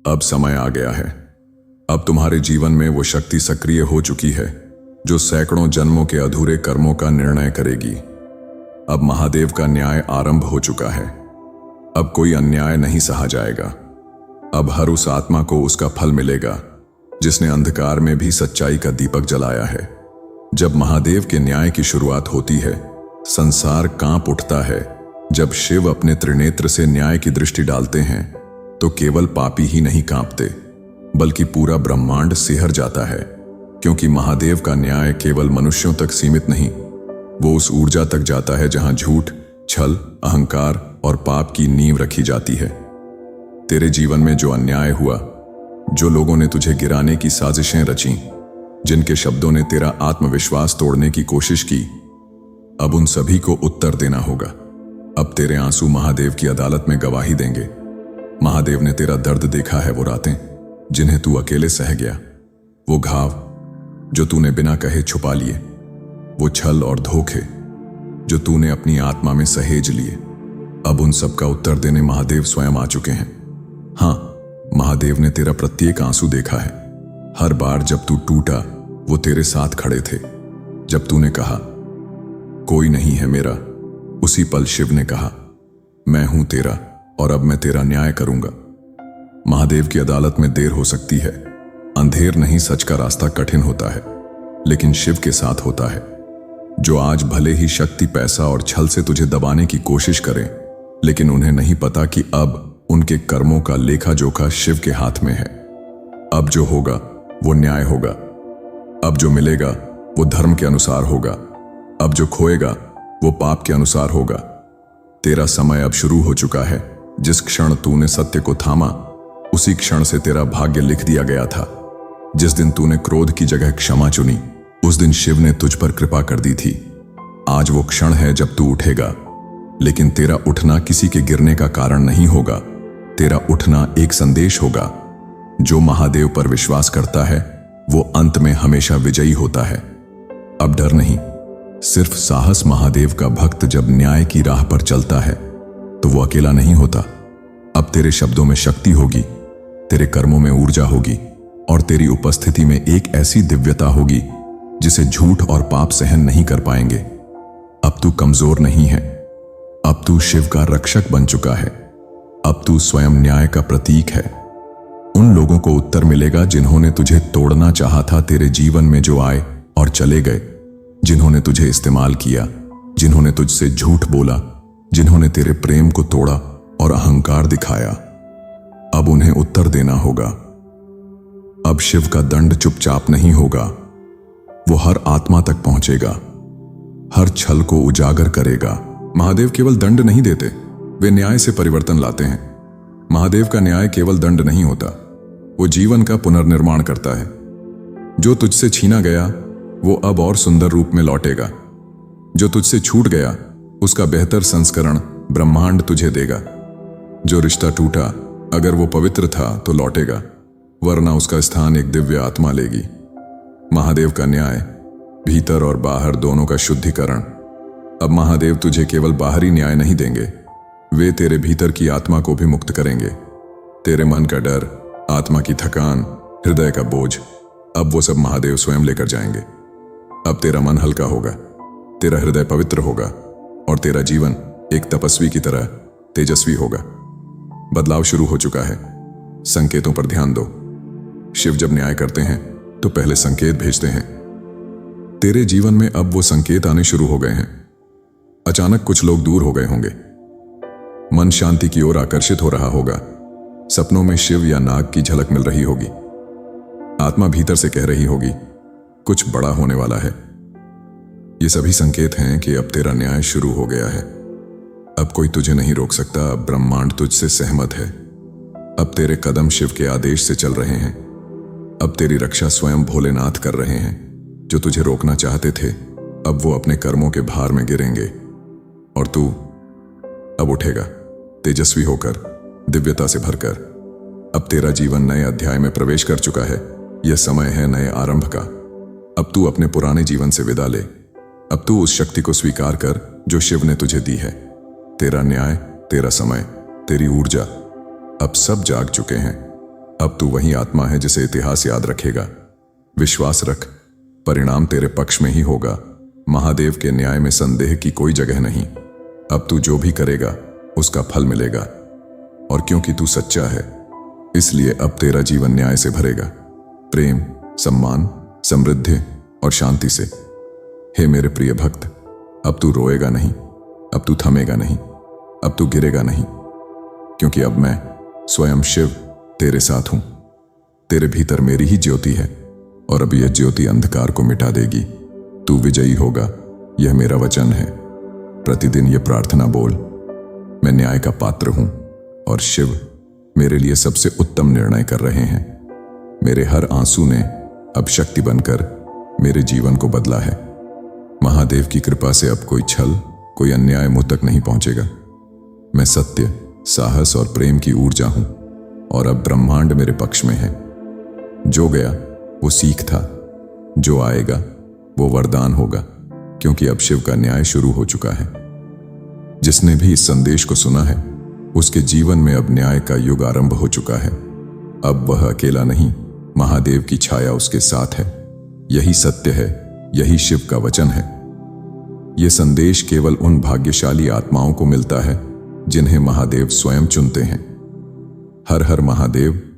अब समय आ गया है। अब तुम्हारे जीवन में वो शक्ति सक्रिय हो चुकी है जो सैकड़ों जन्मों के अधूरे कर्मों का निर्णय करेगी। अब महादेव का न्याय आरंभ हो चुका है। अब कोई अन्याय नहीं सहा जाएगा। अब हर उस आत्मा को उसका फल मिलेगा जिसने अंधकार में भी सच्चाई का दीपक जलाया है। जब महादेव के न्याय की शुरुआत होती है, संसार कांप उठता है। जब शिव अपने त्रिनेत्र से न्याय की दृष्टि डालते हैं तो केवल पापी ही नहीं कांपते, बल्कि पूरा ब्रह्मांड सिहर जाता है। क्योंकि महादेव का न्याय केवल मनुष्यों तक सीमित नहीं, वो उस ऊर्जा तक जाता है जहां झूठ, छल, अहंकार और पाप की नींव रखी जाती है। तेरे जीवन में जो अन्याय हुआ, जो लोगों ने तुझे गिराने की साजिशें रची, जिनके शब्दों ने तेरा आत्मविश्वास तोड़ने की कोशिश की, अब उन सभी को उत्तर देना होगा। अब तेरे आंसू महादेव की अदालत में गवाही देंगे। महादेव ने तेरा दर्द देखा है, वो रातें जिन्हें तू अकेले सह गया, वो घाव जो तूने बिना कहे छुपा लिए, वो छल और धोखे जो तूने अपनी आत्मा में सहेज लिए। अब उन सब का उत्तर देने महादेव स्वयं आ चुके हैं। हाँ, महादेव ने तेरा प्रत्येक आंसू देखा है। हर बार जब तू टूटा, वो तेरे साथ खड़े थे। जब तूने कहा कोई नहीं है मेरा, उसी पल शिव ने कहा मैं हूं तेरा और अब मैं तेरा न्याय करूंगा। महादेव की अदालत में देर हो सकती है। अंधेर नहीं, सच का रास्ता कठिन होता है, लेकिन शिव के साथ होता है। जो आज भले ही शक्ति, पैसा और छल से तुझे दबाने की कोशिश करें, लेकिन उन्हें नहीं पता कि अब उनके कर्मों का लेखा जोखा शिव के हाथ में है। अब जो होगा वो न्याय होगा। अब जो मिलेगा वो धर्म के अनुसार होगा। अब जो खोएगा वो पाप के अनुसार होगा। तेरा समय अब शुरू हो चुका है। जिस क्षण तूने सत्य को थामा, उसी क्षण से तेरा भाग्य लिख दिया गया था। जिस दिन तूने क्रोध की जगह क्षमा चुनी, उस दिन शिव ने तुझ पर कृपा कर दी थी। आज वो क्षण है जब तू उठेगा, लेकिन तेरा उठना किसी के गिरने का कारण नहीं होगा। तेरा उठना एक संदेश होगा। जो महादेव पर विश्वास करता है वो अंत में हमेशा विजयी होता है। अब डर नहीं, सिर्फ साहस। महादेव का भक्त जब न्याय की राह पर चलता है तो वो अकेला नहीं होता। अब तेरे शब्दों में शक्ति होगी, तेरे कर्मों में ऊर्जा होगी और तेरी उपस्थिति में एक ऐसी दिव्यता होगी जिसे झूठ और पाप सहन नहीं कर पाएंगे। अब तू कमजोर नहीं है, अब तू शिव का रक्षक बन चुका है। अब तू स्वयं न्याय का प्रतीक है। उन लोगों को उत्तर मिलेगा जिन्होंने तुझे तोड़ना चाहा था, तेरे जीवन में जो आए और चले गए, जिन्होंने तुझे इस्तेमाल किया, जिन्होंने तुझसे झूठ बोला, जिन्होंने तेरे प्रेम को तोड़ा और अहंकार दिखाया। अब उन्हें उत्तर देना होगा। अब शिव का दंड चुपचाप नहीं होगा, वो हर आत्मा तक पहुंचेगा, हर छल को उजागर करेगा। महादेव केवल दंड नहीं देते, वे न्याय से परिवर्तन लाते हैं। महादेव का न्याय केवल दंड नहीं होता, वो जीवन का पुनर्निर्माण करता है। जो तुझसे छीना गया वो अब और सुंदर रूप में लौटेगा। जो तुझसे छूट गया उसका बेहतर संस्करण ब्रह्मांड तुझे देगा। जो रिश्ता टूटा, अगर वो पवित्र था तो लौटेगा, वरना उसका स्थान एक दिव्य आत्मा लेगी। महादेव का न्याय, भीतर और बाहर दोनों का शुद्धिकरण। अब महादेव तुझे केवल बाहरी न्याय नहीं देंगे, वे तेरे भीतर की आत्मा को भी मुक्त करेंगे। तेरे मन का डर, आत्मा की थकान, हृदय का बोझ, अब वो सब महादेव स्वयं लेकर जाएंगे। अब तेरा मन हल्का होगा, तेरा हृदय पवित्र होगा और तेरा जीवन एक तपस्वी की तरह तेजस्वी होगा। बदलाव शुरू हो चुका है। संकेतों पर ध्यान दो। शिव जब न्याय करते हैं तो पहले संकेत भेजते हैं। तेरे जीवन में अब वो संकेत आने शुरू हो गए हैं। अचानक कुछ लोग दूर हो गए होंगे, मन शांति की ओर आकर्षित हो रहा होगा, सपनों में शिव या नाग की झलक मिल रही होगी, आत्मा भीतर से कह रही होगी कुछ बड़ा होने वाला है। ये सभी संकेत हैं कि अब तेरा न्याय शुरू हो गया है। अब कोई तुझे नहीं रोक सकता, अब ब्रह्मांड तुझसे सहमत है। अब तेरे कदम शिव के आदेश से चल रहे हैं। अब तेरी रक्षा स्वयं भोलेनाथ कर रहे हैं। जो तुझे रोकना चाहते थे, अब वो अपने कर्मों के भार में गिरेंगे और तू अब उठेगा, तेजस्वी होकर, दिव्यता से भरकर। अब तेरा जीवन नए अध्याय में प्रवेश कर चुका है। यह समय है नए आरंभ का। अब तू अपने पुराने जीवन से विदा ले। अब तू उस शक्ति को स्वीकार कर जो शिव ने तुझे दी है। तेरा न्याय, तेरा समय, तेरी ऊर्जा अब सब जाग चुके हैं। अब तू वही आत्मा है जिसे इतिहास याद रखेगा। विश्वास रख, परिणाम तेरे पक्ष में ही होगा। महादेव के न्याय में संदेह की कोई जगह नहीं। अब तू जो भी करेगा उसका फल मिलेगा। और क्योंकि तू सच्चा है, इसलिए अब तेरा जीवन न्याय से भरेगा, प्रेम, सम्मान, समृद्धि और शांति से। हे मेरे प्रिय भक्त, अब तू रोएगा नहीं, अब तू थमेगा नहीं, अब तू गिरेगा नहीं, क्योंकि अब मैं स्वयं शिव तेरे साथ हूं। तेरे भीतर मेरी ही ज्योति है और अब यह ज्योति अंधकार को मिटा देगी। तू विजयी होगा, यह मेरा वचन है। प्रतिदिन यह प्रार्थना बोल, मैं न्याय का पात्र हूं और शिव मेरे लिए सबसे उत्तम निर्णय कर रहे हैं। मेरे हर आंसू ने अब शक्ति बनकर मेरे जीवन को बदला है। महादेव की कृपा से अब कोई छल, कोई अन्याय मुझ तक नहीं पहुंचेगा। मैं सत्य, साहस और प्रेम की ऊर्जा हूं और अब ब्रह्मांड मेरे पक्ष में है। जो गया वो सीख था, जो आएगा वो वरदान होगा, क्योंकि अब शिव का न्याय शुरू हो चुका है। जिसने भी इस संदेश को सुना है, उसके जीवन में अब न्याय का युग आरंभ हो चुका है। अब वह अकेला नहीं, महादेव की छाया उसके साथ है। यही सत्य है, यही शिव का वचन है। यह संदेश केवल उन भाग्यशाली आत्माओं को मिलता है जिन्हें महादेव स्वयं चुनते हैं। हर हर महादेव।